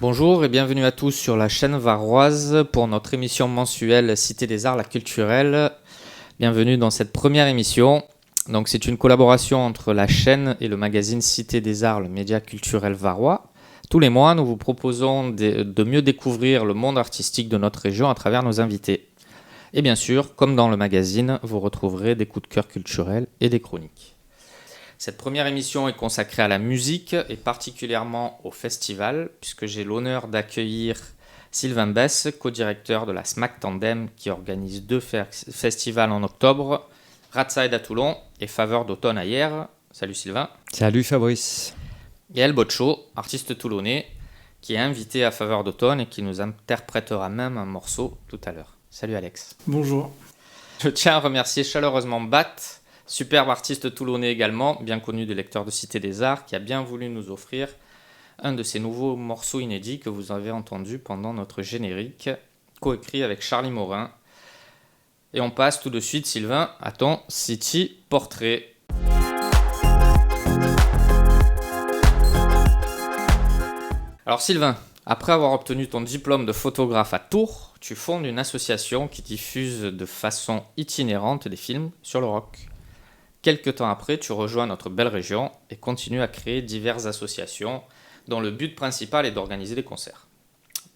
Bonjour et bienvenue à tous sur la chaîne varoise pour notre émission mensuelle Cité des Arts, la culturelle. Bienvenue dans cette première émission. Donc c'est une collaboration entre la chaîne et le magazine Cité des Arts, le média culturel varois. Tous les mois, nous vous proposons de mieux découvrir le monde artistique de notre région à travers nos invités. Et bien sûr, comme dans le magazine, vous retrouverez des coups de cœur culturels et des chroniques. Cette première émission est consacrée à la musique et particulièrement au festival, puisque j'ai l'honneur d'accueillir Sylvain Besse, co-directeur de la SMAC Tandem, qui organise deux festivals en octobre, Ratside à Toulon et Faveur d'automne à Hyères. Salut Sylvain. Salut Fabrice. Et El Botcho, artiste toulonnais, qui est invité à Faveur d'automne et qui nous interprétera même un morceau tout à l'heure. Salut Alex. Bonjour. Je tiens à remercier chaleureusement Bat, superbe artiste toulonnais également, bien connu des lecteurs de Cité des Arts, qui a bien voulu nous offrir un de ces nouveaux morceaux inédits que vous avez entendus pendant notre générique, coécrit avec Charlie Morin. Et on passe tout de suite, Sylvain, à ton City Portrait. Alors Sylvain, après avoir obtenu ton diplôme de photographe à Tours, tu fondes une association qui diffuse de façon itinérante des films sur le rock. Quelque temps après, tu rejoins notre belle région et continues à créer diverses associations dont le but principal est d'organiser des concerts.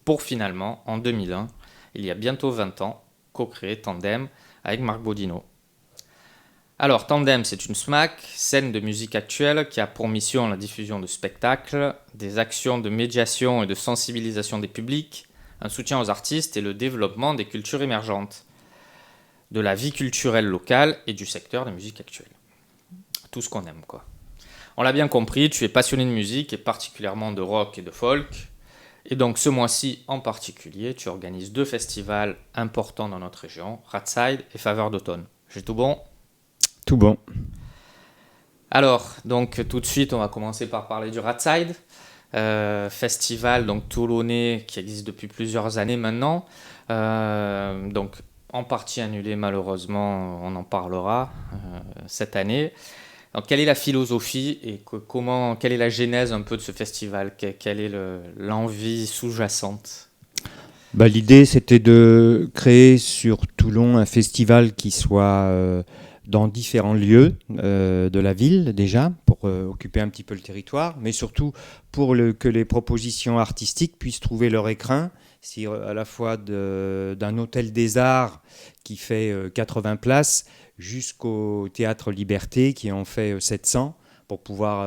Pour finalement, en 2001, il y a bientôt 20 ans, co-créer Tandem avec Marc Bodino. Alors Tandem, c'est une SMAC, scène de musique actuelle, qui a pour mission la diffusion de spectacles, des actions de médiation et de sensibilisation des publics, un soutien aux artistes et le développement des cultures émergentes, de la vie culturelle locale et du secteur de musique actuelle. Tout ce qu'on aime, quoi. On l'a bien compris, tu es passionné de musique et particulièrement de rock et de folk. Et donc ce mois-ci en particulier, tu organises deux festivals importants dans notre région, Ratside et Faveur d'automne. J'ai tout bon ? Tout bon. Alors, donc tout de suite, on va commencer par parler du Ratside. Festival donc toulonnais qui existe depuis plusieurs années maintenant. Donc en partie annulé malheureusement, on en parlera cette année. Donc, quelle est la philosophie et quelle est la genèse un peu de ce festival ? Quelle est l'envie sous-jacente ? L'idée, c'était de créer sur Toulon un festival qui soit dans différents lieux de la ville déjà, pour occuper un petit peu le territoire, mais surtout pour que les propositions artistiques puissent trouver leur écrin, à la fois d'un hôtel des arts qui fait 80 places, jusqu'au Théâtre Liberté qui en fait 700, pour pouvoir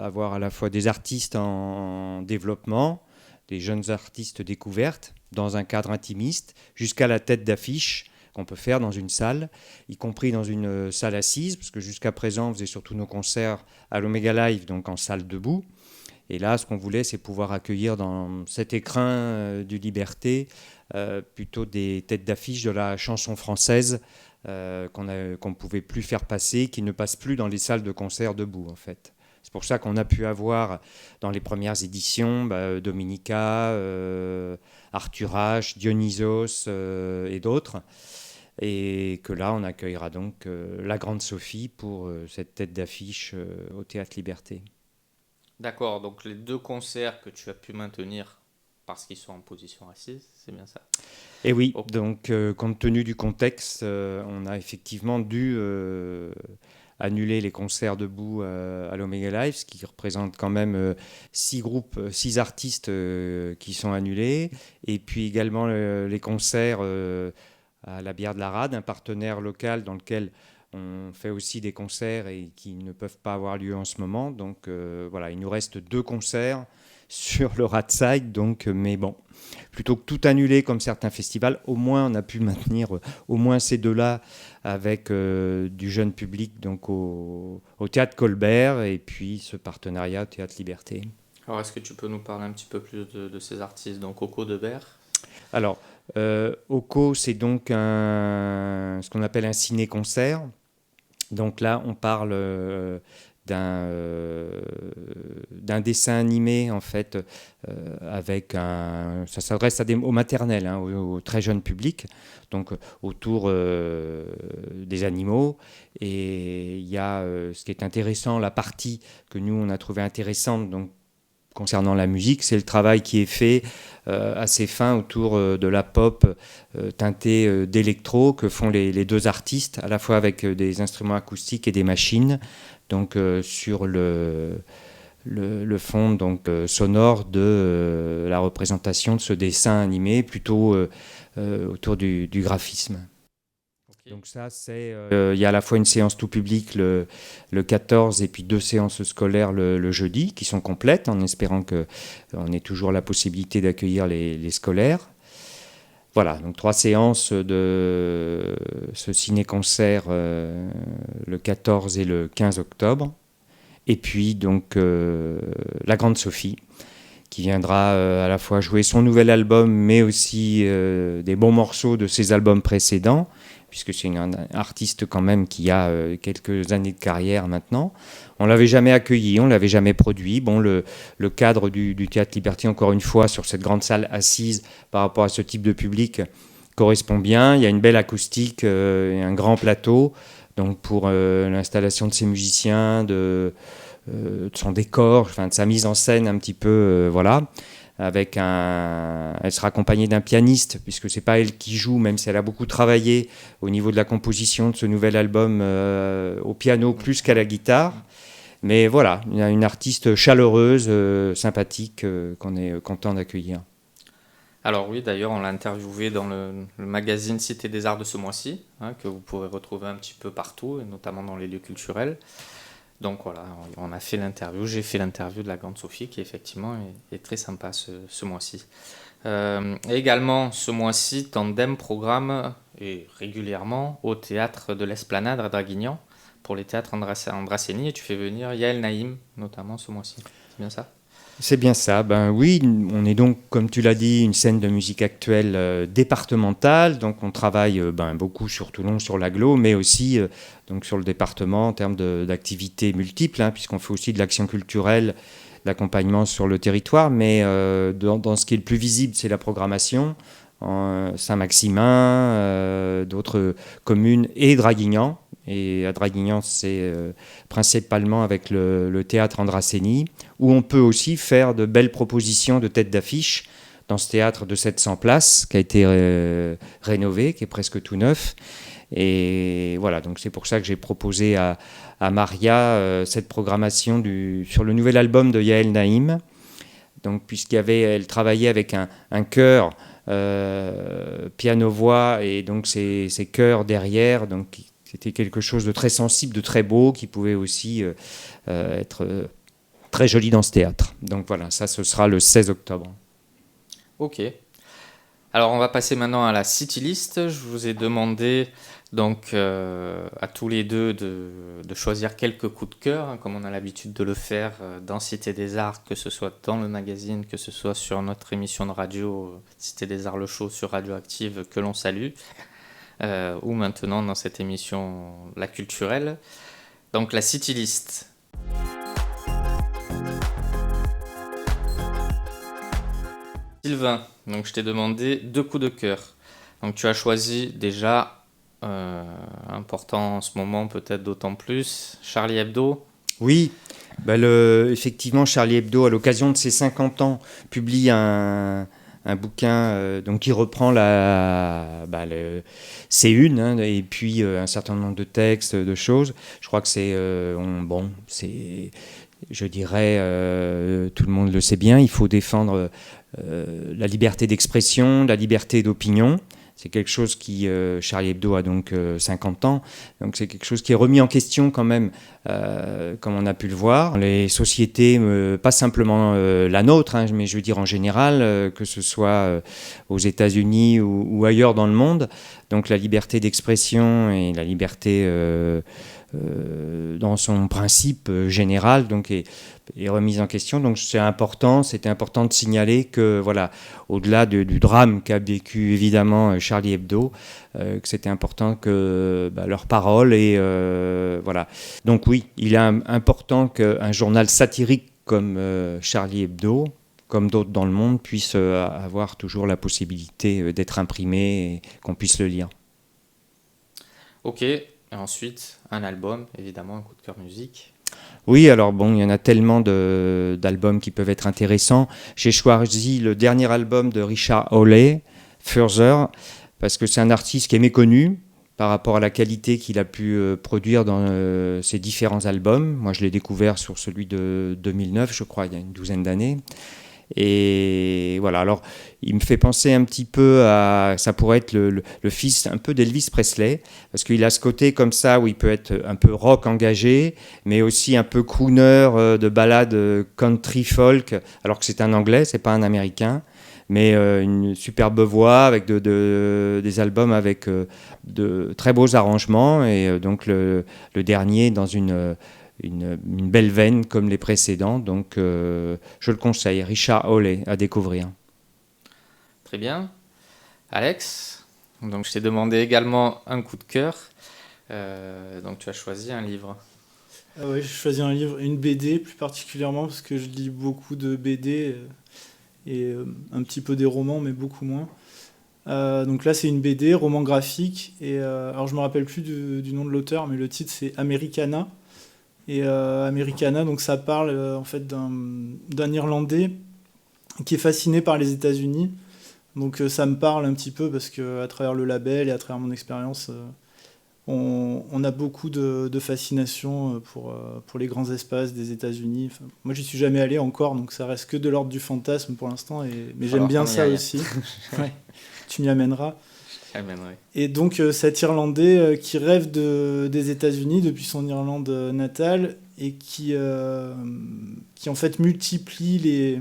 avoir à la fois des artistes en développement, des jeunes artistes découvertes, dans un cadre intimiste, jusqu'à la tête d'affiche qu'on peut faire dans une salle, y compris dans une salle assise, parce que jusqu'à présent, on faisait surtout nos concerts à l'Omega Live, donc en salle debout. Et là, ce qu'on voulait, c'est pouvoir accueillir dans cet écrin du Liberté plutôt des têtes d'affiche de la chanson française qu'on ne pouvait plus faire passer, qui ne passent plus dans les salles de concert debout, en fait. C'est pour ça qu'on a pu avoir, dans les premières éditions, Dominica, Arthur H, Dionysos et d'autres. Et que là, on accueillera donc la Grande Sophie pour cette tête d'affiche au Théâtre Liberté. D'accord, donc les deux concerts que tu as pu maintenir parce qu'ils sont en position assise, c'est bien ça ? Et oui, donc compte tenu du contexte, on a effectivement dû annuler les concerts debout à l'Omega Live, ce qui représente quand même 6 artistes qui sont annulés, et puis également les concerts à la Bière de la Rade, un partenaire local dans lequel on fait aussi des concerts et qui ne peuvent pas avoir lieu en ce moment. Donc voilà, il nous reste 2 concerts sur le Ratside, donc, mais bon, plutôt que tout annuler comme certains festivals, au moins on a pu maintenir au moins ces 2-là avec du jeune public, donc au Théâtre Colbert, et puis ce partenariat au Théâtre Liberté. Alors est-ce que tu peux nous parler un petit peu plus de ces artistes, donc Oko de Berre ? Alors, Oko, c'est donc ce qu'on appelle un ciné-concert. Donc là, on parle d'un dessin animé, en fait, ça s'adresse au maternel, au très jeune public, donc autour des animaux. Et il y a ce qui est intéressant, la partie que nous, on a trouvé intéressante, donc concernant la musique, c'est le travail qui est fait assez fin autour de la pop teintée d'électro que font les deux artistes, à la fois avec des instruments acoustiques et des machines, donc sur le fond donc, sonore de la représentation de ce dessin animé, plutôt autour du graphisme. Donc ça, il y a à la fois une séance tout public le 14 et puis 2 séances scolaires le jeudi qui sont complètes, en espérant qu'on ait toujours la possibilité d'accueillir les scolaires. Voilà, donc 3 séances de ce ciné-concert le 14 et le 15 octobre. Et puis donc la Grande Sophie, qui viendra à la fois jouer son nouvel album, mais aussi des bons morceaux de ses albums précédents, puisque c'est un artiste quand même qui a quelques années de carrière maintenant. On ne l'avait jamais accueilli, on ne l'avait jamais produit. Bon, le cadre du Théâtre Liberté, encore une fois, sur cette grande salle assise par rapport à ce type de public, correspond bien. Il y a une belle acoustique et un grand plateau. Donc pour l'installation de ses musiciens, de son décor, enfin, de sa mise en scène un petit peu, voilà. Elle sera accompagnée d'un pianiste, puisque c'est pas elle qui joue, même si elle a beaucoup travaillé au niveau de la composition de ce nouvel album au piano plus qu'à la guitare. Mais voilà, il y a une artiste chaleureuse, sympathique, qu'on est content d'accueillir. Alors oui, d'ailleurs, on l'a interviewé dans le magazine Cité des Arts de ce mois-ci, que vous pourrez retrouver un petit peu partout, et notamment dans les lieux culturels. Donc voilà, on a fait l'interview, j'ai fait l'interview de la Grande Sophie, qui effectivement est très sympa ce mois-ci. Également, ce mois-ci, Tandem programme et régulièrement au théâtre de l'Esplanade à Draguignan, pour les théâtres Andrasseni, et tu fais venir Yael Naïm, notamment ce mois-ci. C'est bien ça ? C'est bien ça. Ben oui, on est donc, comme tu l'as dit, une scène de musique actuelle départementale. Donc on travaille beaucoup sur Toulon, sur l'agglo, mais aussi donc sur le département en termes d'activités multiples, puisqu'on fait aussi de l'action culturelle, l'accompagnement sur le territoire. Mais dans ce qui est le plus visible, c'est la programmation. Saint-Maximin, d'autres communes et Draguignan. Et à Draguignan, c'est principalement avec le théâtre Andrasseni, où on peut aussi faire de belles propositions de têtes d'affiche dans ce théâtre de 700 places, qui a été rénové, qui est presque tout neuf. Et voilà, donc c'est pour ça que j'ai proposé à Maria cette programmation sur le nouvel album de Yael Naïm. Donc, elle travaillait avec un chœur piano-voix, et donc ces chœurs derrière, donc c'était quelque chose de très sensible, de très beau, qui pouvait aussi être très joli dans ce théâtre. Donc voilà, ça, ce sera le 16 octobre. Ok. Alors, on va passer maintenant à la City List. Je vous ai demandé donc à tous les deux de choisir quelques coups de cœur, comme on a l'habitude de le faire dans Cité des Arts, que ce soit dans le magazine, que ce soit sur notre émission de radio Cité des Arts, le show sur Radioactive, que l'on salue. Ou maintenant dans cette émission La Culturelle. Donc la City List. Sylvain, donc je t'ai demandé 2 coups de cœur. Donc tu as choisi déjà, important en ce moment peut-être d'autant plus, Charlie Hebdo. Oui, effectivement Charlie Hebdo, à l'occasion de ses 50 ans, publie un bouquin donc qui reprend ses unes, et puis un certain nombre de textes, de choses. Je crois que je dirais, tout le monde le sait bien, il faut défendre la liberté d'expression, la liberté d'opinion. C'est quelque chose qui, Charlie Hebdo a donc 50 ans, donc c'est quelque chose qui est remis en question quand même, comme on a pu le voir. Les sociétés, pas simplement la nôtre, mais je veux dire en général, que ce soit aux États-Unis ou ailleurs dans le monde, donc la liberté d'expression et la liberté dans son principe général donc est remise en question. Donc c'était important de signaler que voilà, au-delà du drame qu'a vécu évidemment Charlie Hebdo, que c'était important que leurs paroles et voilà. Donc oui, il est important qu'un journal satirique comme Charlie Hebdo, comme d'autres dans le monde, puisse avoir toujours la possibilité d'être imprimé et qu'on puisse le lire. Ok. Et ensuite, un album, évidemment, un coup de cœur musique. Oui, alors bon, il y en a tellement d'albums qui peuvent être intéressants. J'ai choisi le dernier album de Richard Hawley, Further, parce que c'est un artiste qui est méconnu par rapport à la qualité qu'il a pu produire dans ses différents albums. Moi, je l'ai découvert sur celui de 2009, je crois, il y a une douzaine d'années. Et voilà, alors il me fait penser un petit peu à, ça pourrait être le fils un peu d'Elvis Presley, parce qu'il a ce côté comme ça où il peut être un peu rock engagé, mais aussi un peu crooner de ballade country folk, alors que c'est un anglais, c'est pas un américain, mais une superbe voix avec des albums avec de très beaux arrangements, et donc le dernier dans une belle veine comme les précédents, donc je le conseille, Richard Hawley à découvrir. Très bien. Alex, donc je t'ai demandé également un coup de cœur. Donc tu as choisi un livre. Ah ouais, j'ai choisi un livre, une BD plus particulièrement, parce que je lis beaucoup de BD et un petit peu des romans, mais beaucoup moins. Donc là, c'est une BD, roman graphique, et alors je me rappelle plus du nom de l'auteur, mais le titre c'est Americana. Et Americana, donc ça parle en fait d'un Irlandais qui est fasciné par les États-Unis. Donc ça me parle un petit peu parce que à travers le label et à travers mon expérience, on a beaucoup de fascination pour les grands espaces des États-Unis. Enfin, moi, j'y suis jamais allé encore, donc ça reste que de l'ordre du fantasme pour l'instant. Mais j'aime bien ça aussi. Ouais, tu m'y amèneras. Et donc cet Irlandais qui rêve des États-Unis depuis son Irlande natale et qui en fait multiplie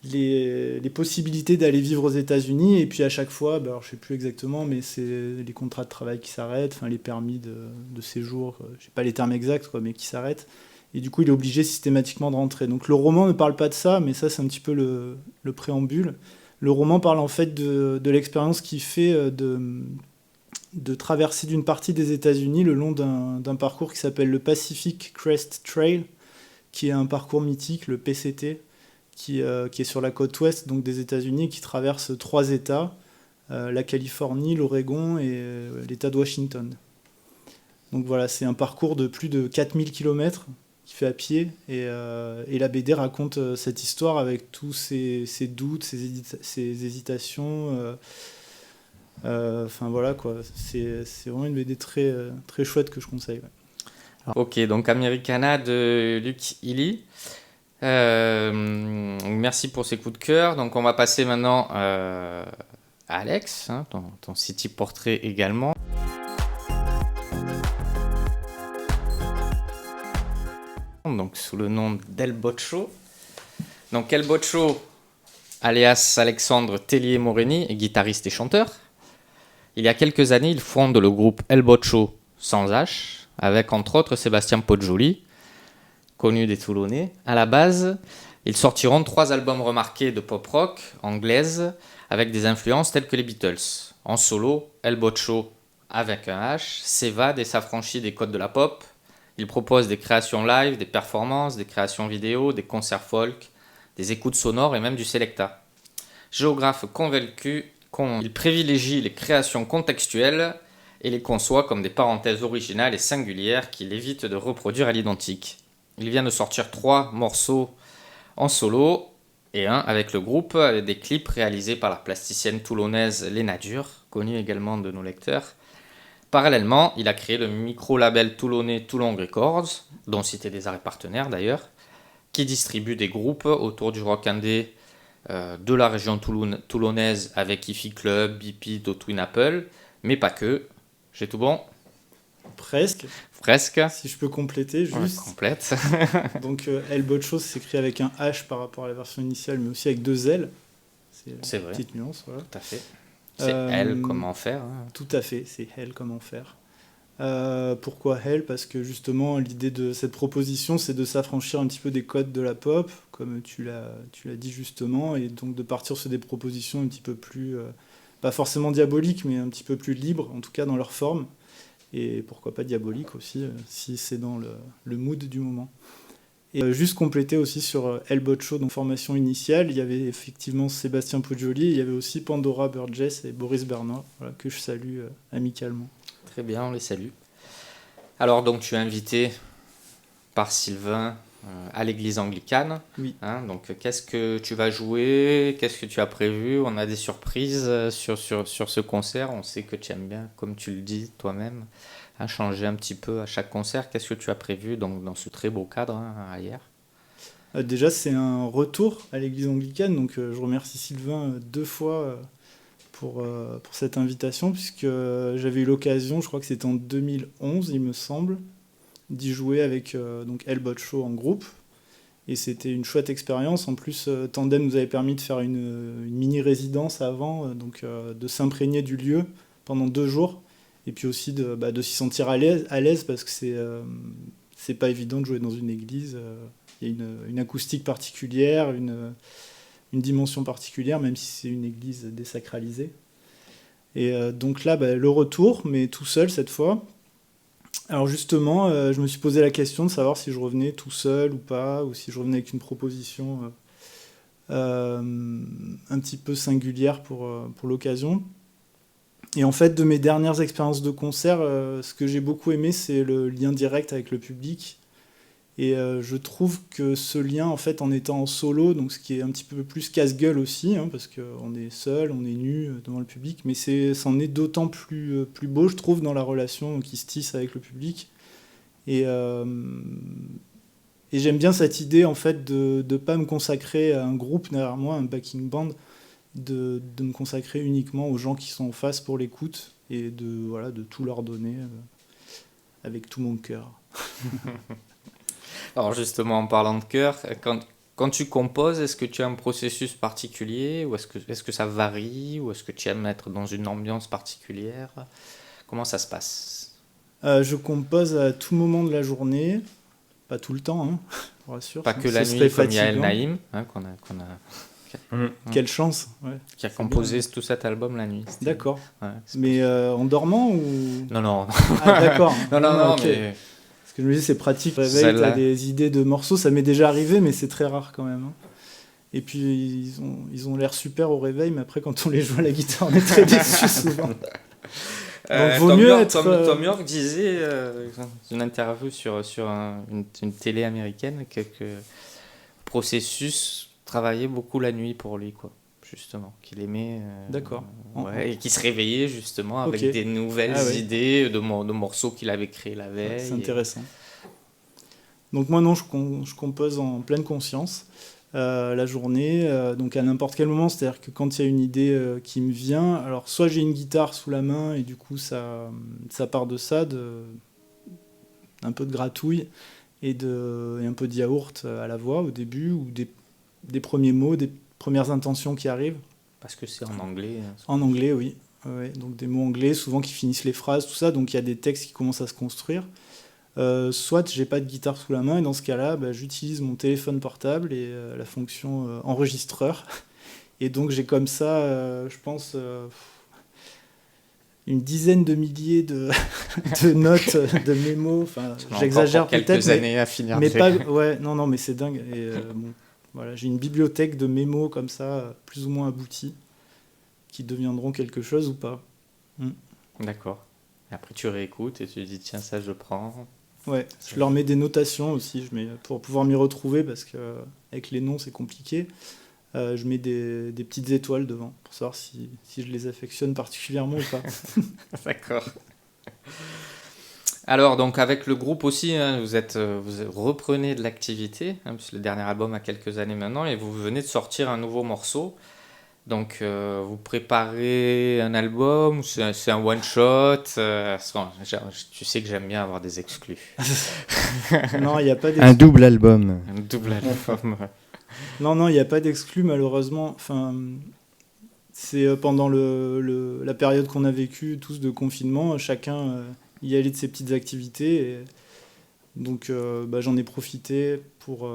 les possibilités d'aller vivre aux États-Unis, et puis à chaque fois, alors je sais plus exactement, mais c'est les contrats de travail qui s'arrêtent, enfin les permis de séjour, je sais pas les termes exacts, quoi, mais qui s'arrêtent, et du coup il est obligé systématiquement de rentrer. Donc le roman ne parle pas de ça, mais ça c'est un petit peu le préambule. Le roman parle en fait de l'expérience qu'il fait de traverser d'une partie des États-Unis le long d'un parcours qui s'appelle le Pacific Crest Trail, qui est un parcours mythique, le PCT, qui est sur la côte ouest donc des États-Unis, qui traverse 3 États, la Californie, l'Oregon et l'État de Washington. Donc voilà, c'est un parcours de plus de 4000 km qu'il fait à pied, et la BD raconte cette histoire avec tous ses doutes, ses hésitations. Enfin voilà quoi, c'est vraiment une BD très, très chouette que je conseille. Ouais. Ok, donc Americana de Luc Illy. Merci pour ces coups de cœur. Donc on va passer maintenant à Alex, hein, ton city portrait également. Donc sous le nom d'El Boccio. Donc El Boccio, alias Alexandre Tellier-Moreni, est guitariste et chanteur. Il y a quelques années, il fonde le groupe El Boccio sans H, avec entre autres Sébastien Poggioli, connu des Toulonnais. À la base, ils sortiront 3 albums remarqués de pop rock anglaise avec des influences telles que les Beatles. En solo, El Boccio, avec un H, s'évade et s'affranchit des codes de la pop. Il propose des créations live, des performances, des créations vidéo, des concerts folk, des écoutes sonores et même du selecta. Géographe convaincu, il privilégie les créations contextuelles et les conçoit comme des parenthèses originales et singulières qu'il évite de reproduire à l'identique. Il vient de sortir 3 morceaux en solo et un avec le groupe, avec des clips réalisés par la plasticienne toulonnaise Léna Dur, connue également de nos lecteurs. Parallèlement, il a créé le micro-label toulonnais Toulon Records, dont Cité des Arts est partenaire d'ailleurs, qui distribue des groupes autour du rock indé de la région toulonnaise avec Hi-Fi Club, BP, Twin Apple, mais pas que. J'ai tout bon ? Presque. Si je peux compléter, juste. Ouais, complète. Donc El Boccio s'écrit avec un H par rapport à la version initiale, mais aussi avec 2 L. C'est vrai. Petite nuance, voilà. Tout à fait. C'est L comme enfer. Hein. Tout à fait, c'est Hell comme enfer. Pourquoi Hell ? Parce que justement, l'idée de cette proposition, c'est de s'affranchir un petit peu des codes de la pop, comme tu l'as dit justement, et donc de partir sur des propositions un petit peu plus, pas forcément diaboliques, mais un petit peu plus libres, en tout cas dans leur forme. Et pourquoi pas diabolique aussi, si c'est dans le mood du moment. Et juste compléter aussi sur El Boccio, donc formation initiale, il y avait effectivement Sébastien Poggioli, il y avait aussi Pandora Burgess et Boris Bernard, voilà, que je salue amicalement. Très bien, on les salue. Alors donc tu es invité par Sylvain à l'église anglicane. Oui. Hein, donc, qu'est-ce que tu vas jouer? Qu'est-ce que tu as prévu? On a des surprises sur ce concert. On sait que tu aimes bien, comme tu le dis toi-même, hein, changer un petit peu à chaque concert. Qu'est-ce que tu as prévu donc, dans ce très beau cadre hier? Déjà, c'est un retour à l'église anglicane, donc je remercie Sylvain 2 fois pour cette invitation, puisque j'avais eu l'occasion, je crois que c'était en 2011, il me semble, d'y jouer avec donc El Show en groupe. Et c'était une chouette expérience. En plus, Tandem nous avait permis de faire une mini-résidence avant, donc de s'imprégner du lieu pendant 2 jours. Et puis aussi de s'y sentir à l'aise parce que c'est pas évident de jouer dans une église. Il y a une acoustique particulière, une dimension particulière, même si c'est une église désacralisée. Et donc là, le retour, mais tout seul cette fois. Alors justement, je me suis posé la question de savoir si je revenais tout seul ou pas, ou si je revenais avec une proposition un petit peu singulière pour l'occasion. Et en fait, de mes dernières expériences de concert, ce que j'ai beaucoup aimé, c'est le lien direct avec le public. Et je trouve que ce lien, en fait, en étant en solo, donc ce qui est un petit peu plus casse-gueule aussi, hein, parce qu'on est seul, on est nu devant le public, mais c'en est d'autant plus beau, je trouve, dans la relation qui se tisse avec le public. Et j'aime bien cette idée, en fait, de ne pas me consacrer à un groupe derrière moi, un backing band, de me consacrer uniquement aux gens qui sont en face pour l'écoute, et de tout leur donner avec tout mon cœur. Alors justement, en parlant de cœur, quand tu composes, est-ce que tu as un processus particulier ou est-ce que ça varie ou est-ce que tu aimes être dans une ambiance particulière? Comment ça se passe? Je compose à tout moment de la journée, pas tout le temps, hein, je vous rassure. Pas que la nuit comme Yael Naïm, hein, Quelle chance, ouais. Qui a composé tout cet album la nuit. D'accord. Ouais, mais en dormant ou... Non. Ah d'accord. non, okay. mais... Parce que je me dis c'est pratique, réveil, t'as des idées de morceaux, ça m'est déjà arrivé, mais c'est très rare quand même. Hein. Et puis ils ont l'air super au réveil, mais après quand on les joue à la guitare, on est très déçus souvent. Donc vaut mieux être... Tom York disait dans une interview sur une télé américaine que Processus travaillait beaucoup la nuit pour lui, quoi. Justement, qu'il aimait. D'accord. Et qu'il se réveillait justement avec des nouvelles idées de morceaux qu'il avait créés la veille. C'est intéressant. Donc moi non, je compose en pleine conscience la journée, donc à n'importe quel moment, c'est-à-dire que quand il y a une idée qui me vient, alors soit j'ai une guitare sous la main et du coup ça part de ça, un peu de gratouille et un peu de yaourt à la voix au début, ou des premiers mots, des premières intentions qui arrivent. Parce que c'est en anglais. En anglais, oui. Ouais, donc des mots anglais, souvent qui finissent les phrases, tout ça. Donc il y a des textes qui commencent à se construire. Soit j'ai pas de guitare sous la main, et dans ce cas-là, j'utilise mon téléphone portable et la fonction enregistreur. Et donc j'ai comme ça, je pense, une dizaine de milliers de notes, de mémos. Enfin, j'exagère peut-être. Quelques années à finir. Mais pas. Ouais, non, mais c'est dingue. Et bon. Voilà, j'ai une bibliothèque de mémos comme ça, plus ou moins abouties, qui deviendront quelque chose ou pas. D'accord. Et après tu réécoutes et tu dis tiens ça je prends. Ouais, je leur mets des notations aussi, pour pouvoir m'y retrouver, parce qu'avec les noms c'est compliqué. Je mets des petites étoiles devant pour savoir si je les affectionne particulièrement ou pas. D'accord. Alors, donc, avec le groupe aussi, hein, vous reprenez de l'activité, hein, puisque le dernier album a quelques années maintenant, et vous venez de sortir un nouveau morceau. Donc, vous préparez un album, c'est un one-shot. Tu sais que j'aime bien avoir des exclus. Non, il n'y a pas d'exclus. Un double album. Un double album. Non, il n'y a pas d'exclus, malheureusement. Enfin, c'est pendant la période qu'on a vécue, tous de confinement, chacun... y aller de ses petites activités, et donc j'en ai profité pour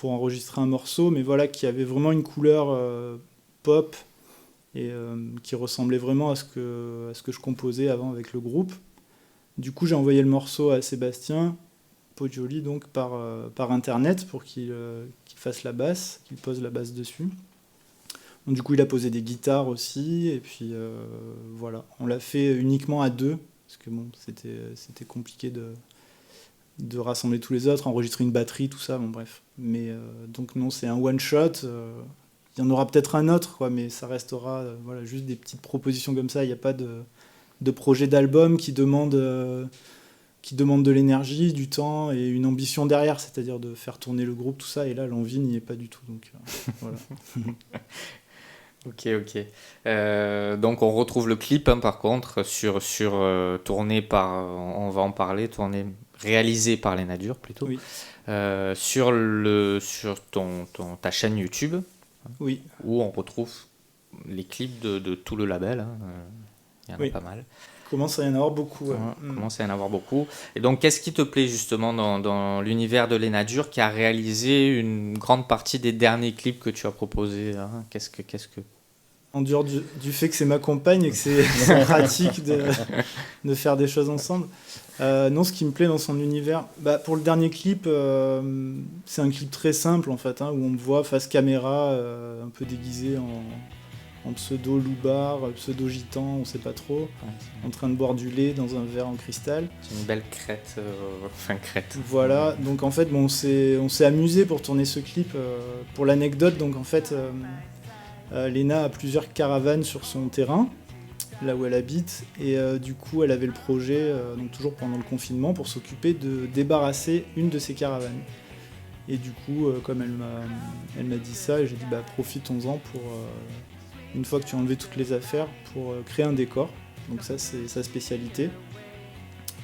enregistrer un morceau, mais voilà, qui avait vraiment une couleur pop et qui ressemblait vraiment à ce que je composais avant avec le groupe. Du coup j'ai envoyé le morceau à Sébastien Poggioli donc par internet pour qu'il fasse la basse, qu'il pose la basse dessus. Donc, du coup il a posé des guitares aussi, et puis voilà, on l'a fait uniquement à deux. Parce que bon, c'était compliqué de rassembler tous les autres, enregistrer une batterie, tout ça, bon bref. Mais donc non, c'est un one-shot. Il y en aura peut-être un autre, quoi, mais ça restera voilà, juste des petites propositions comme ça. Il n'y a pas de projet d'album qui demande de l'énergie, du temps et une ambition derrière, c'est-à-dire de faire tourner le groupe, tout ça. Et là, l'envie n'y est pas du tout. Donc voilà. Ok. Donc on retrouve le clip, hein, par contre, tourné par, on va en parler, réalisé par Léna Dure plutôt, Oui. sur ta chaîne YouTube, Oui. où on retrouve les clips de tout le label. Hein. Il y en a Oui. pas mal. Commence à y en avoir beaucoup. Ouais. Commence à y en avoir beaucoup. Et donc, qu'est-ce qui te plaît justement dans l'univers de Léna Dure, qui a réalisé une grande partie des derniers clips que tu as proposés, hein? Qu'est-ce que... En dehors du fait que c'est ma compagne et que c'est pratique de faire des choses ensemble. Non, ce qui me plaît dans son univers, pour le dernier clip, c'est un clip très simple en fait, hein, où on me voit face caméra, un peu déguisé en pseudo loupard, pseudo gitan, on sait pas trop, en train de boire du lait dans un verre en cristal. C'est une belle crête, crête. Voilà, donc en fait, on s'est amusé pour tourner ce clip. Pour l'anecdote, donc en fait, Léna a plusieurs caravanes sur son terrain, là où elle habite, et du coup, elle avait le projet, donc toujours pendant le confinement, pour s'occuper de débarrasser une de ses caravanes. Et du coup, comme elle m'a dit ça, j'ai dit profitons-en pour... une fois que tu as enlevé toutes les affaires, pour créer un décor. Donc ça, c'est sa spécialité,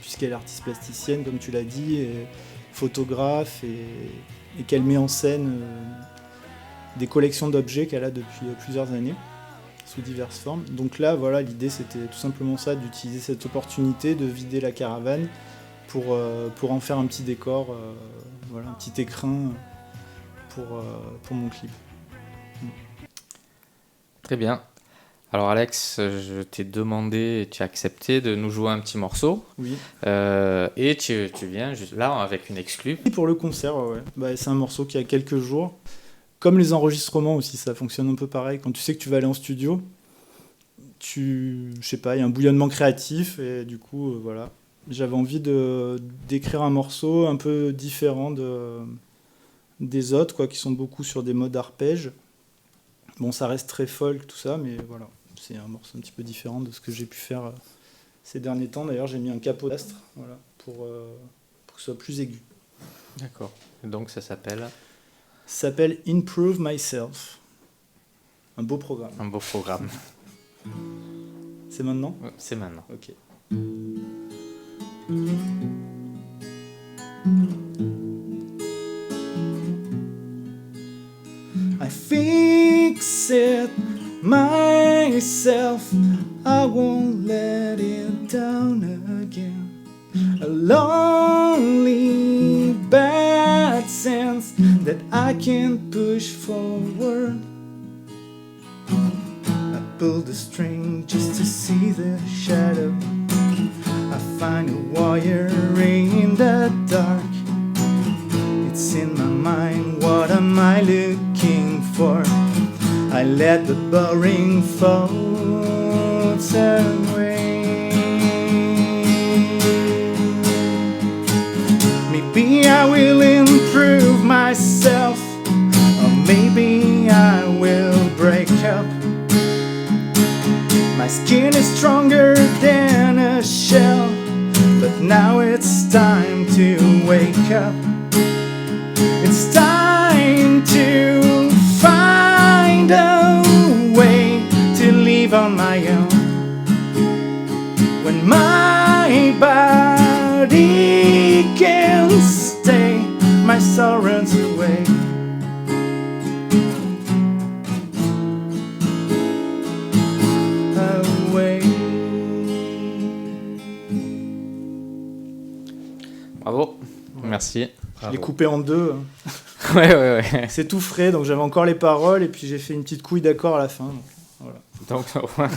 puisqu'elle est artiste plasticienne, comme tu l'as dit, et photographe, et qu'elle met en scène des collections d'objets qu'elle a depuis plusieurs années, sous diverses formes. Donc là, voilà, l'idée, c'était tout simplement ça, d'utiliser cette opportunité de vider la caravane pour en faire un petit décor, voilà, un petit écrin pour mon clip. Très bien. Alors Alex, je t'ai demandé et tu as accepté de nous jouer un petit morceau. Oui. Et tu viens juste là avec une exclue. Pour le concert, ouais. C'est un morceau qui a quelques jours. Comme les enregistrements aussi, ça fonctionne un peu pareil. Quand tu sais que tu vas aller en studio, je sais pas, il y a un bouillonnement créatif et du coup, voilà. J'avais envie d'écrire un morceau un peu différent des autres, quoi, qui sont beaucoup sur des modes arpèges. Bon, ça reste très folk, tout ça, mais voilà. C'est un morceau un petit peu différent de ce que j'ai pu faire ces derniers temps. D'ailleurs, j'ai mis un capot d'astre, voilà, pour que ce soit plus aigu. D'accord. Et donc, ça s'appelle Improve Myself. Un beau programme. Un beau programme. C'est maintenant ? C'est maintenant. Ok. I fix it myself, I won't let it down again. A lonely bad sense that I can't push forward. I pull the string just to see the shadow. I find a wire in the dark. It's in my mind, what am I looking for? I let the boring thoughts away. Maybe I will improve myself, or maybe I will break up. My skin is stronger than a shell, but now it's time to wake up. It's time to find a way to live on my own. When my body can't stay, my soul runs away. Bravo, merci. Je l'ai coupé en deux. Ouais. C'est tout frais, donc j'avais encore les paroles et puis j'ai fait une petite couille d'accord à la fin. Donc, voilà.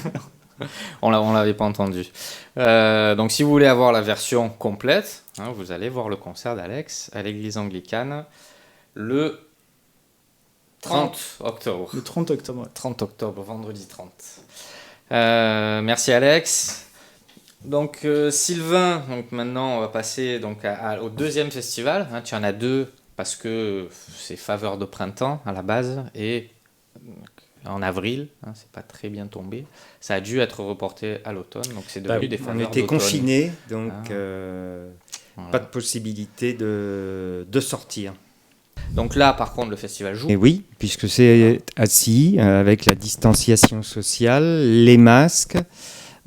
Donc, on l'avait pas entendu. Donc, si vous voulez avoir la version complète, hein, vous allez voir le concert d'Alex à l'église anglicane le 30 octobre. Le 30 octobre. Ouais. 30 octobre, vendredi 30. Merci Alex. Donc Sylvain, donc maintenant on va passer donc au deuxième festival. Hein, tu en as deux parce que c'est Faveur de printemps à la base et en avril, hein, c'est pas très bien tombé. Ça a dû être reporté à l'automne, donc c'est devenu des on Faveurs était d'automne. confinés, donc Voilà. pas de possibilité de sortir. Donc là, par contre, le festival joue. Et oui, puisque c'est assis, avec la distanciation sociale, les masques,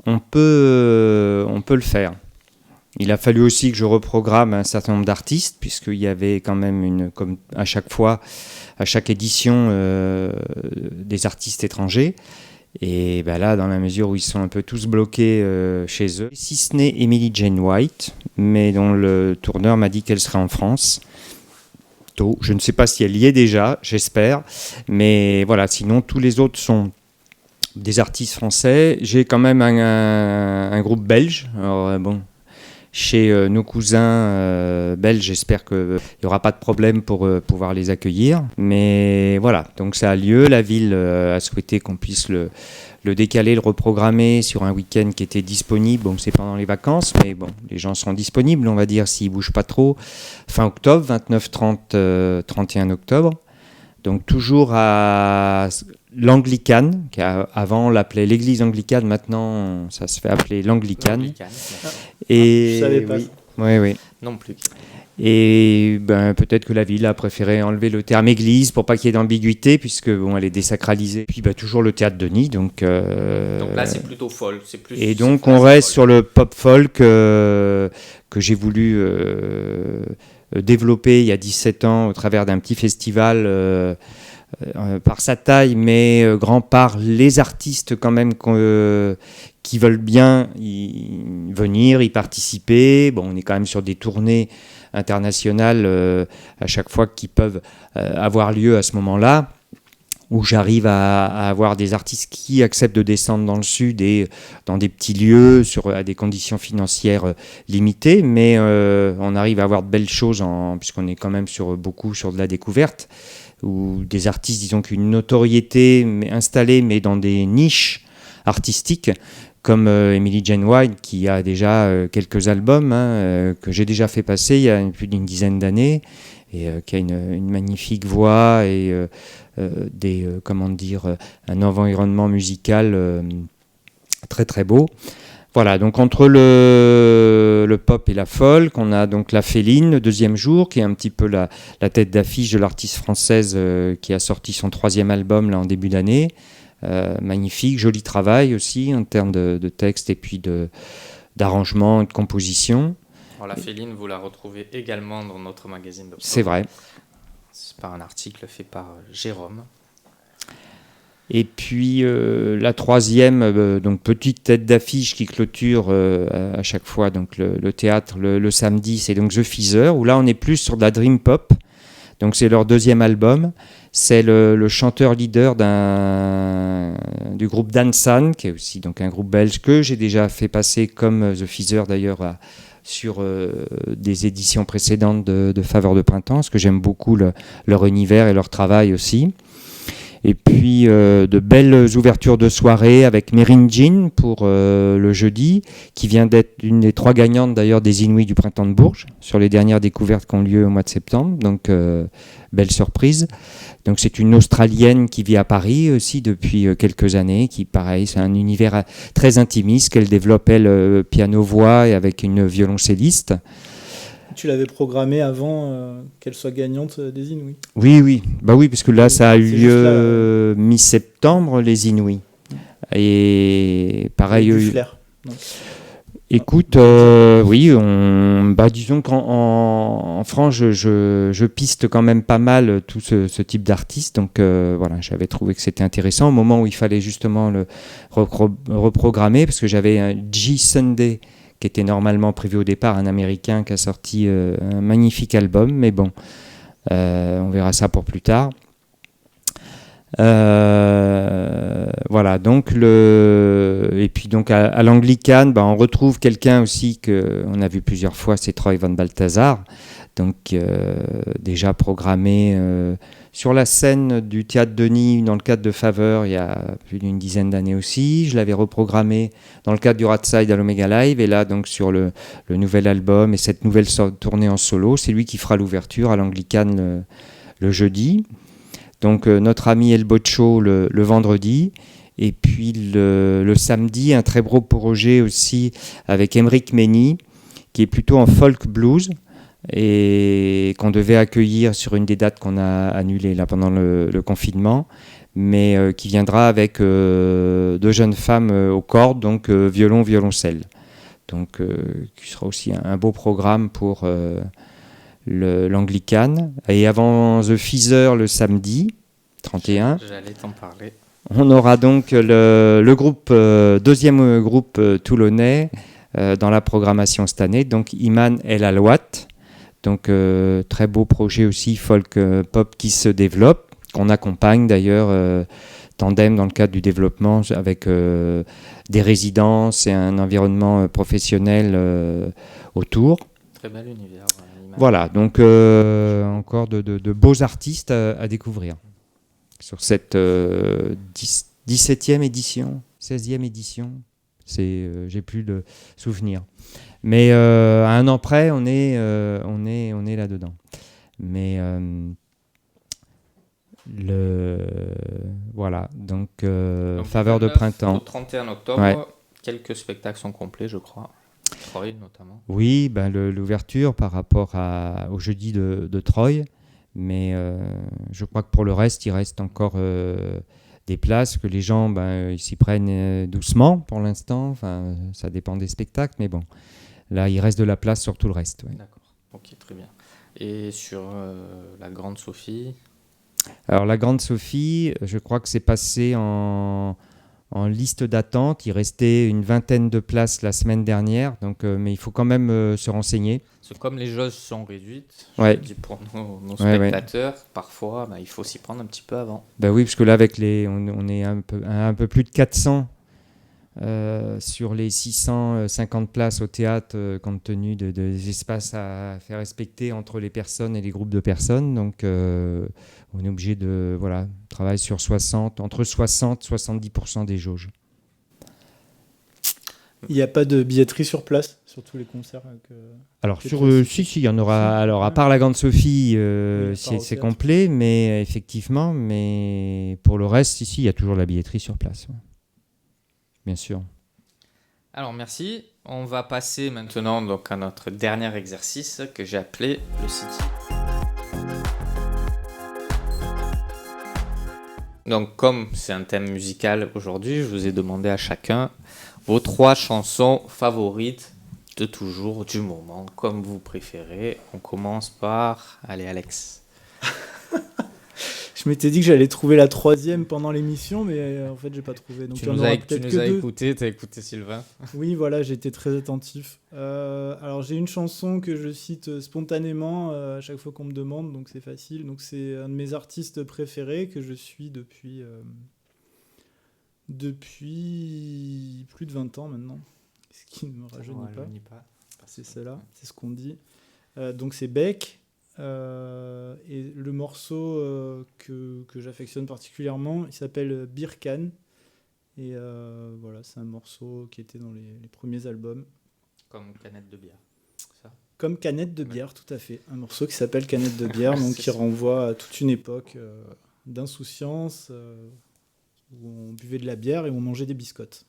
on peut le faire. Il a fallu aussi que je reprogramme un certain nombre d'artistes, puisqu'il y avait quand même, comme à chaque fois, à chaque édition, des artistes étrangers. Et ben là, dans la mesure où ils sont un peu tous bloqués chez eux, si ce n'est Emily Jane White, mais dont le tourneur m'a dit qu'elle serait en France. Je ne sais pas si elle y est déjà, j'espère. Mais voilà, sinon tous les autres sont des artistes français. J'ai quand même un groupe belge. Alors bon, chez nos cousins belges, j'espère qu'il n'y aura pas de problème pour pouvoir les accueillir. Mais voilà, donc ça a lieu. La ville a souhaité qu'on puisse le décaler, le reprogrammer sur un week-end qui était disponible. Bon, c'est pendant les vacances, mais bon, les gens seront disponibles, on va dire, s'ils ne bougent pas trop. Fin octobre, 29, 30, 31 octobre. Donc toujours à l'Anglicane, avant on l'appelait l'église anglicane, maintenant ça se fait appeler l'Anglicane. Et je savais pas. Oui. Non plus. Et ben, peut-être que la ville a préféré enlever le terme église pour pas qu'il y ait d'ambiguïté, puisque bon, elle est désacralisée. Puis ben, toujours le théâtre de Nid. Donc là, c'est plutôt folk. Et donc on reste sur le pop folk que j'ai voulu développer il y a 17 ans au travers d'un petit festival par sa taille, mais grand par les artistes quand même qui veulent bien venir, y participer. Bon, on est quand même sur des tournées internationales à chaque fois qui peuvent avoir lieu à ce moment-là, où j'arrive à avoir des artistes qui acceptent de descendre dans le sud et dans des petits lieux à des conditions financières limitées, mais on arrive à avoir de belles choses puisqu'on est quand même beaucoup sur de la découverte, ou des artistes, disons qu'une notoriété installée, mais dans des niches artistiques, comme Emily Jane White, qui a déjà quelques albums que j'ai déjà fait passer il y a plus d'une dizaine d'années, et qui a une magnifique voix et un environnement musical très très beau. Voilà, donc entre le pop et la folk, on a donc la Féline, le deuxième jour, qui est un petit peu la tête d'affiche de l'artiste française qui a sorti son 3e album là, en début d'année. Magnifique, joli travail aussi en termes de texte et puis d'arrangement et de composition. Alors, la Féline, vous la retrouvez également dans notre magazine d'octobre. C'est vrai. C'est par un article fait par Jérôme. Et puis la 3e, donc petite tête d'affiche qui clôture à chaque fois donc le théâtre le samedi, c'est donc The Feather, où là on est plus sur de la dream pop. Donc c'est leur 2e album. C'est le chanteur leader du groupe Dansan, qui est aussi donc un groupe belge que j'ai déjà fait passer comme The Feather d'ailleurs sur des éditions précédentes de Faveur de printemps, parce que j'aime beaucoup leur univers et leur travail aussi. Et puis de belles ouvertures de soirée avec Merin Jean pour le jeudi, qui vient d'être une des 3 gagnantes d'ailleurs des Inouïs du printemps de Bourges, sur les dernières découvertes qui ont lieu au mois de septembre. Donc belle surprise. Donc c'est une Australienne qui vit à Paris aussi depuis quelques années, qui pareil, c'est un univers très intimiste qu'elle développe elle piano-voix et avec une violoncelliste. Tu l'avais programmée avant qu'elle soit gagnante des Inouïs. Oui. Bah oui, parce que là, ça a eu lieu mi-septembre, les Inouïs. Et pareil... Du flair. Écoute, oui, disons qu'en France, je piste quand même pas mal tout ce type d'artistes. Donc voilà, j'avais trouvé que c'était intéressant au moment où il fallait justement le reprogrammer, parce que j'avais un G Sunday qui était normalement prévu au départ, un Américain qui a sorti un magnifique album, mais bon, on verra ça pour plus tard. Voilà, donc et puis donc à l'Anglicane, on retrouve quelqu'un aussi qu'on a vu plusieurs fois, c'est Troy Van Balthazar, donc déjà programmé sur la scène du Théâtre Denis dans le cadre de Faveur il y a plus d'une dizaine d'années aussi. Je l'avais reprogrammé dans le cadre du Ratside à l'Omega Live, et là donc sur le nouvel album et cette nouvelle tournée en solo, c'est lui qui fera l'ouverture à l'Anglicane le jeudi. Donc notre ami El Boccio le vendredi, et puis le samedi un très beau projet aussi avec Emeric Meni qui est plutôt en folk blues et qu'on devait accueillir sur une des dates qu'on a annulées là pendant le confinement, mais qui viendra avec 2 jeunes femmes aux cordes, donc violon, violoncelle, donc qui sera aussi un beau programme pour l'Anglicane. Et avant The Feather le samedi 31, j'allais t'en parler. On aura donc le groupe, deuxième groupe toulonnais dans la programmation cette année, donc Iman El Alouat. Donc très beau projet aussi folk pop qui se développe, qu'on accompagne d'ailleurs tandem dans le cadre du développement avec des résidences et un environnement professionnel autour. Très bel univers. Voilà, donc encore de beaux artistes à découvrir sur cette 17e édition, 16e édition. J'ai plus de souvenirs. Mais à un an près, on est là-dedans. Mais voilà, donc Faveur de printemps. Au 31 octobre, ouais. Quelques spectacles sont complets, je crois. Troy notamment. Oui, l'ouverture par rapport au jeudi de Troy. Mais je crois que pour le reste, il reste encore des places, que les gens ils s'y prennent doucement pour l'instant. Enfin, ça dépend des spectacles, mais bon. Là, il reste de la place sur tout le reste. Ouais. D'accord, ok, très bien. Et sur la Grande Sophie? Alors, la Grande Sophie, je crois que c'est passé en liste d'attente. Il restait une vingtaine de places la semaine dernière, donc, mais il faut quand même se renseigner. C'est comme les jauges sont réduites, ouais. Je dis pour nos spectateurs, parfois il faut s'y prendre un petit peu avant. Oui, parce que là, avec on est un peu plus de 400 sur les 650 places au théâtre, compte tenu des espaces à faire respecter entre les personnes et les groupes de personnes. Donc, on est obligé de travailler sur entre 60 et 70% des jauges. Il n'y a pas de billetterie sur place sur tous les concerts Alors, si, il y en aura. Alors, à part la Grande Sophie, c'est complet, mais effectivement, mais pour le reste, ici, il y a toujours la billetterie sur place. Ouais. Bien sûr. Alors, merci. On va passer maintenant donc, à notre dernier exercice que j'ai appelé le City. Donc, comme c'est un thème musical aujourd'hui, je vous ai demandé à chacun vos 3 chansons favorites de toujours, du moment, comme vous préférez. On commence par... Allez, Alex. Je m'étais dit que j'allais trouver la 3e pendant l'émission, mais en fait, j'ai pas trouvé. Donc, tu nous as écouté, tu as écouté Sylvain. Oui, voilà, j'ai été très attentif. Alors, j'ai une chanson que je cite spontanément à chaque fois qu'on me demande, donc c'est facile. Donc, c'est un de mes artistes préférés que je suis depuis plus de 20 ans maintenant. Ce qui ne me rajeunit pas. C'est celle-là, c'est ce qu'on dit. Donc, c'est Beck. Et le morceau que j'affectionne particulièrement, il s'appelle Birkan, et voilà, c'est un morceau qui était dans les premiers albums. Comme Canette de bière, ça. Comme Canette de bière, tout à fait. Un morceau qui s'appelle Canette de bière, donc qui renvoie à toute une époque d'insouciance où on buvait de la bière et on mangeait des biscottes.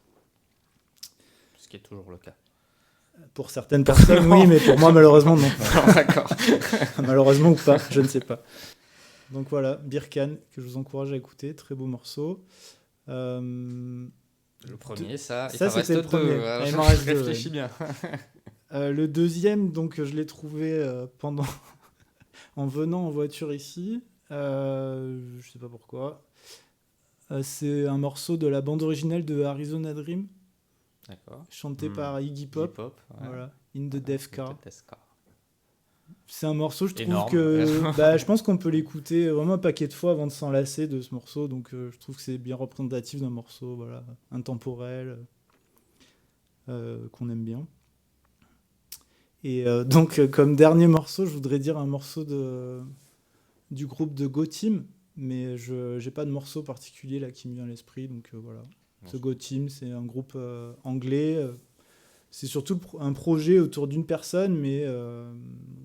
Ce qui est toujours le cas. Pour certaines personnes, oui, mais pour moi, malheureusement, non. D'accord. Malheureusement ou pas, je ne sais pas. Donc voilà, Birkan, que je vous encourage à écouter, très beau morceau. Le premier, ça c'était le premier. Il m'en reste 2. Réfléchis bien. Le deuxième, donc je l'ai trouvé en venant en voiture ici. Je sais pas pourquoi. C'est un morceau de la bande originale de Arizona Dream. D'accord. Chanté par Iggy Pop. Ouais. Voilà. In the Death Car. C'est un morceau, je trouve Énorme. que je pense qu'on peut l'écouter vraiment un paquet de fois avant de s'en lasser de ce morceau. Donc je trouve que c'est bien représentatif d'un morceau voilà, intemporel qu'on aime bien. Et donc comme dernier morceau, je voudrais dire un morceau du groupe de Go Team. Mais je n'ai pas de morceau particulier là qui me vient à l'esprit. Donc voilà. Ce Go Team, c'est un groupe anglais. C'est surtout un projet autour d'une personne, mais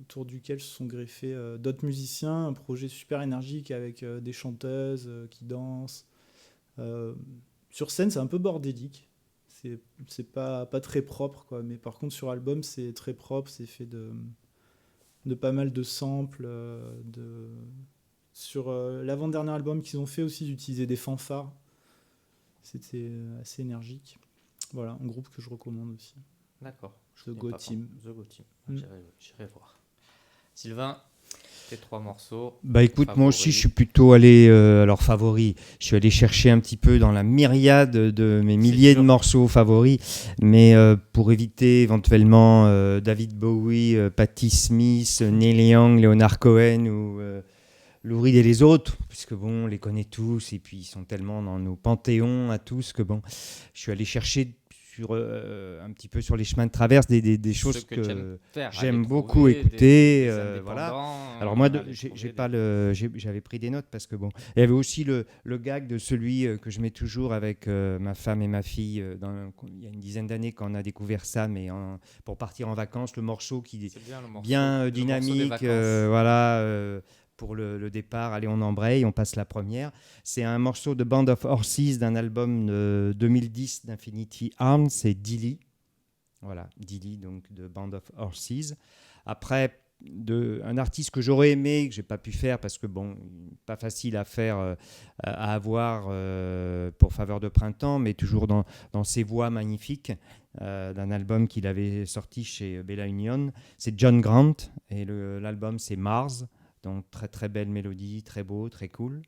autour duquel se sont greffés d'autres musiciens. Un projet super énergique avec des chanteuses qui dansent. Sur scène, c'est un peu bordélique. C'est pas très propre, quoi. Mais par contre, sur album, c'est très propre. C'est fait de pas mal de samples. Sur l'avant-dernier album qu'ils ont fait aussi, ils utilisaient des fanfares. C'était assez énergique. Voilà, un groupe que je recommande aussi. D'accord. The Go Team. The Go Team. J'irai voir. Sylvain, tes 3 morceaux. Bah écoute, favoris. moi aussi je suis plutôt allé, favori, je suis allé chercher un petit peu dans la myriade de mes milliers de morceaux favoris, mais pour éviter éventuellement David Bowie, Patti Smith, Neil Young, Leonard Cohen ou Lou Reed et les autres, puisque bon, on les connaît tous et puis ils sont tellement dans nos panthéons à tous que bon, je suis allé chercher un petit peu sur les chemins de traverse des choses que j'aime beaucoup écouter. Voilà. Alors moi, j'avais pris des notes parce que bon, il y avait aussi le gag de celui que je mets toujours avec ma femme et ma fille. Il y a une dizaine d'années quand on a découvert ça, mais pour partir en vacances, le morceau qui est bien dynamique, voilà. Pour le départ, allez, on embraye, on passe la première. C'est un morceau de Band of Horses d'un album de 2010 d'Infinity Arms, c'est Dilly. Voilà, Dilly, donc de Band of Horses. Après, un artiste que j'aurais aimé, que je n'ai pas pu faire parce que, bon, pas facile à faire, à avoir pour Faveur de printemps, mais toujours dans ses voix magnifiques, d'un album qu'il avait sorti chez Bella Union. C'est John Grant et l'album c'est Mars. Donc très très belle mélodie, très beau, très cool.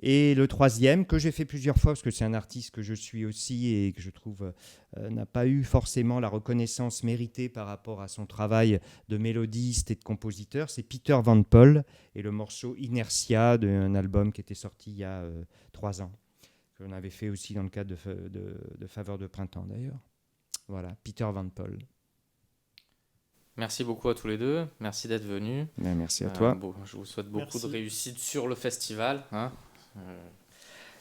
Et le troisième, que j'ai fait plusieurs fois, parce que c'est un artiste que je suis aussi et que je trouve n'a pas eu forcément la reconnaissance méritée par rapport à son travail de mélodiste et de compositeur, c'est Peter Van Poel et le morceau Inertia d'un album qui était sorti il y a 3 ans, que l'on avait fait aussi dans le cadre de Faveur de printemps d'ailleurs. Voilà, Peter Van Poel. Merci beaucoup à tous les deux. Merci d'être venus. Merci à toi. Je vous souhaite beaucoup de réussite sur le festival. Hein.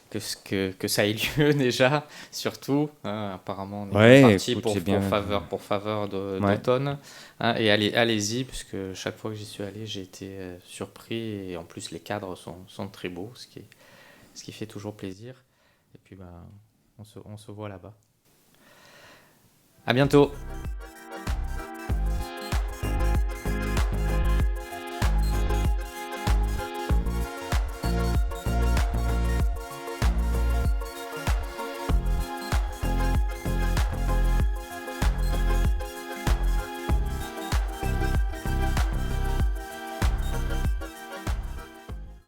Que ça ait lieu déjà, surtout. Hein. Apparemment, on est parti pour faveur d'automne. Hein. Et allez-y, puisque chaque fois que j'y suis allé, j'ai été surpris. Et en plus, les cadres sont très beaux, ce qui fait toujours plaisir. Et puis, on se voit là-bas. À bientôt.